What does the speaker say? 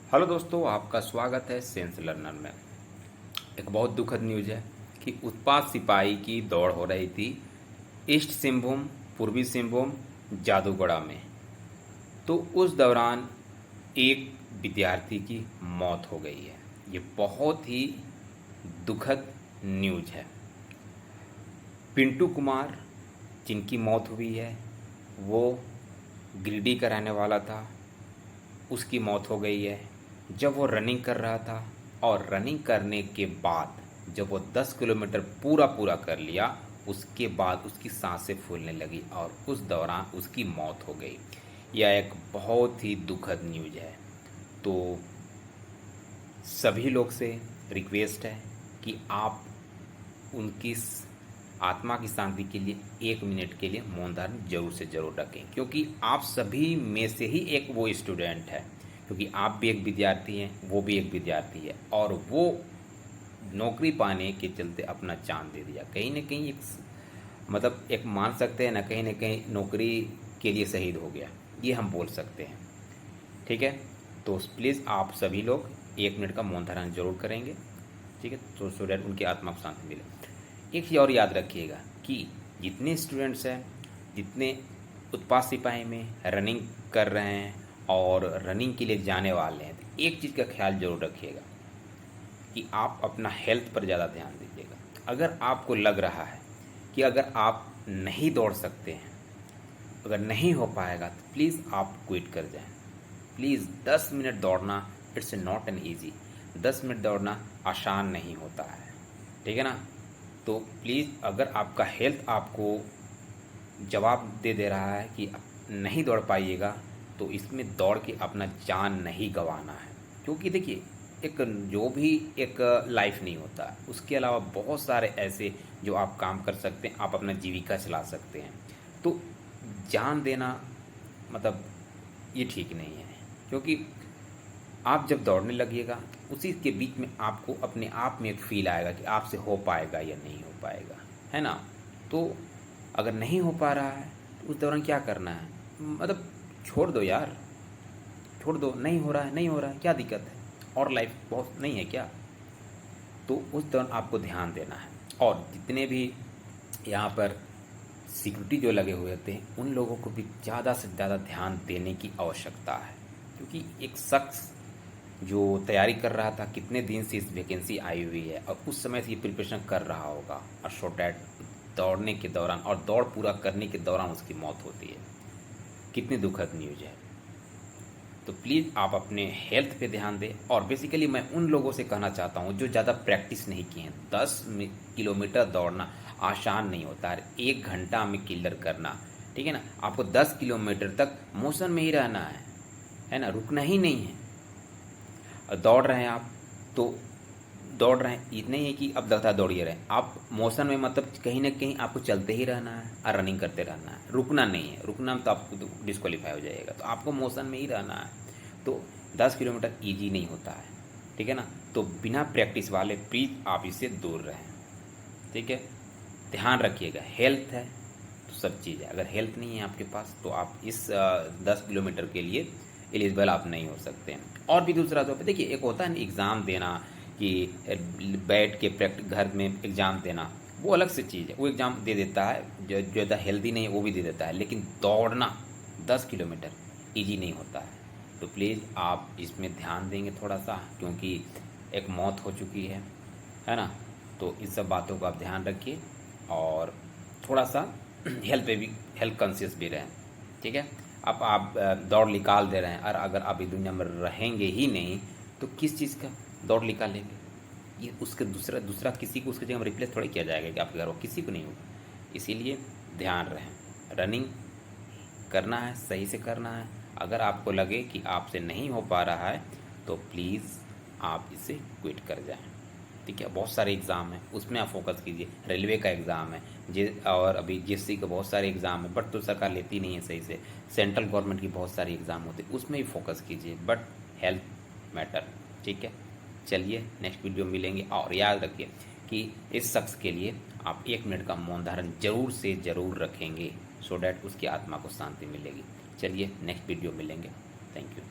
Hello दोस्तों, आपका स्वागत है सेंस लर्नर में। एक बहुत दुखद न्यूज़ है कि उत्पाद सिपाही की दौड़ हो रही थी ईस्ट सिंहभूम, पूर्वी सिंहभूम, जादूगढ़ा में। तो उस दौरान एक विद्यार्थी की मौत हो गई है। ये बहुत ही दुखद न्यूज़ है। पिंटू कुमार जिनकी मौत हुई है वो गिरिडीह का रहने वाला था। उसकी मौत हो गई है जब वो रनिंग कर रहा था, और रनिंग करने के बाद जब वो 10 किलोमीटर पूरा पूरा कर लिया, उसके बाद उसकी सांसें फूलने लगी और उस दौरान उसकी मौत हो गई। यह एक बहुत ही दुखद न्यूज़ है। तो सभी लोग से रिक्वेस्ट है कि आप उनकी आत्मा की शांति के लिए 1 मिनट के लिए मौन धारण जरूर से जरूर रखें, क्योंकि आप सभी में से ही एक वो स्टूडेंट है। क्योंकि आप भी एक विद्यार्थी हैं, वो भी एक विद्यार्थी है, और वो नौकरी पाने के चलते अपना जान दे दिया। कहीं ना कहीं एक मतलब एक मान सकते हैं ना कहीं नौकरी के लिए शहीद हो गया, ये हम बोल सकते हैं। ठीक है, तो प्लीज़ आप सभी लोग 1 मिनट का मौन धारण जरूर करेंगे। ठीक है, तो सो डैट उनकी आत्मा को शांति मिले। एक चीज़ और याद रखिएगा कि जितने स्टूडेंट्स हैं, जितने उत्पाद सिपाही में रनिंग कर रहे हैं और रनिंग के लिए जाने वाले हैं, तो एक चीज़ का ख्याल जरूर रखिएगा कि आप अपना हेल्थ पर ज़्यादा ध्यान दीजिएगा। अगर आपको लग रहा है कि अगर आप नहीं दौड़ सकते हैं, अगर नहीं हो पाएगा, तो प्लीज़ आप क्विट कर जाएं। प्लीज़ 10 मिनट दौड़ना it's not an easy. 10 minute दौड़ना आसान नहीं होता है। ठीक है ना? तो प्लीज़ अगर आपका हेल्थ आपको जवाब दे रहा है कि नहीं दौड़ पाइएगा, तो इसमें दौड़ के अपना जान नहीं गंवाना है। क्योंकि देखिए, एक जो भी एक लाइफ नहीं होता है, उसके अलावा बहुत सारे ऐसे जो आप काम कर सकते हैं, आप अपना जीविका चला सकते हैं। तो जान देना मतलब ये ठीक नहीं है। क्योंकि आप जब दौड़ने लगिएगा, उसी के बीच में आपको अपने आप में एक फील आएगा कि आपसे हो पाएगा या नहीं हो पाएगा, है ना? तो अगर नहीं हो पा रहा है तो उस दौरान क्या करना है, मतलब छोड़ दो यार, छोड़ दो। नहीं हो रहा है, नहीं हो रहा है, क्या दिक्कत है? और लाइफ बहुत नहीं है क्या? तो उस दौरान आपको ध्यान देना है। और जितने भी यहाँ पर सिक्योरिटी जो लगे हुए थे, उन लोगों को भी ज़्यादा से ज़्यादा ध्यान देने की आवश्यकता है। क्योंकि एक शख्स जो तैयारी कर रहा था, कितने दिन से इस वैकेंसी आई हुई है और उस समय से ये प्रिपरेशन कर रहा होगा, और सो डैट दौड़ने के दौरान और दौड़ पूरा करने के दौरान उसकी मौत होती है। कितनी दुखद न्यूज़ है। तो प्लीज़ आप अपने हेल्थ पे ध्यान दें। और बेसिकली मैं उन लोगों से कहना चाहता हूँ जो ज़्यादा प्रैक्टिस नहीं किए हैं, 10 किलोमीटर दौड़ना आसान नहीं होता है। 1 घंटा में क्लियर करना, ठीक है ना? आपको 10 किलोमीटर तक मोशन में ही रहना है ना? रुकना ही नहीं है। दौड़ रहे हैं आप, तो दौड़ रहे हैं, इतना ही है कि अब लगातार दौड़िए रहे आप मोशन में, मतलब कहीं ना कहीं आपको चलते ही रहना है और रनिंग करते रहना है, रुकना नहीं है। रुकना तो आपको डिस्क्वालीफाई हो जाएगा। तो आपको मोशन में ही रहना है। तो 10 किलोमीटर ईजी नहीं होता है। ठीक है ना? तो बिना प्रैक्टिस वाले प्लीज़ आप इससे दूर रहें। ठीक है, ध्यान रखिएगा। हेल्थ है तो सब चीज़ है। अगर हेल्थ नहीं है आपके पास, तो आप इस 10 किलोमीटर के लिए एलिजिबल आप नहीं हो सकते हैं। और भी दूसरा तो देखिए, एक होता है ना एग्ज़ाम देना, कि बैठ के घर में एग्ज़ाम देना, वो अलग से चीज़ है। वो एग्ज़ाम दे देता है जो ज़्यादा हेल्दी नहीं है, वो भी दे देता है। लेकिन दौड़ना 10 किलोमीटर ईजी नहीं होता है। तो प्लीज़ आप इसमें ध्यान देंगे थोड़ा सा, क्योंकि एक मौत हो चुकी है ना? तो इस सब बातों का आप ध्यान रखिए और थोड़ा सा हेल्थ पे भी, हेल्थ कॉन्शियस भी रहें। ठीक है? अब आप दौड़ निकाल दे रहे हैं, और अगर आप इस दुनिया में रहेंगे ही नहीं, तो किस चीज़ का दौड़ निकालेंगे? ये उसके दूसरा दूसरा किसी को उसकी जगह में रिप्लेस थोड़ी किया जाएगा कि आपके घर वो किसी को नहीं होगा। इसीलिए ध्यान रहें। रनिंग करना है, सही से करना है। अगर आपको लगे कि आपसे नहीं हो पा रहा है, तो प्लीज़ आप इसे क्विट कर जाएं। ठीक है? बहुत सारे एग्ज़ाम हैं, उसमें आप फोकस कीजिए। रेलवे का एग्ज़ाम है और अभी जीएससी का बहुत सारे एग्ज़ाम है, बट तो सरकार लेती नहीं है सही से। सेंट्रल गवर्नमेंट की बहुत सारी एग्ज़ाम होते हैं, उसमें भी फोकस कीजिए। But health matter. ठीक है? चलिए, नेक्स्ट वीडियो में मिलेंगे। और याद रखिए कि इस शख्स के लिए आप 1 मिनट का मौन धारण जरूर से ज़रूर रखेंगे, सो डैट उसकी आत्मा को शांति मिलेगी। चलिए, नेक्स्ट वीडियो मिलेंगे। Thank you.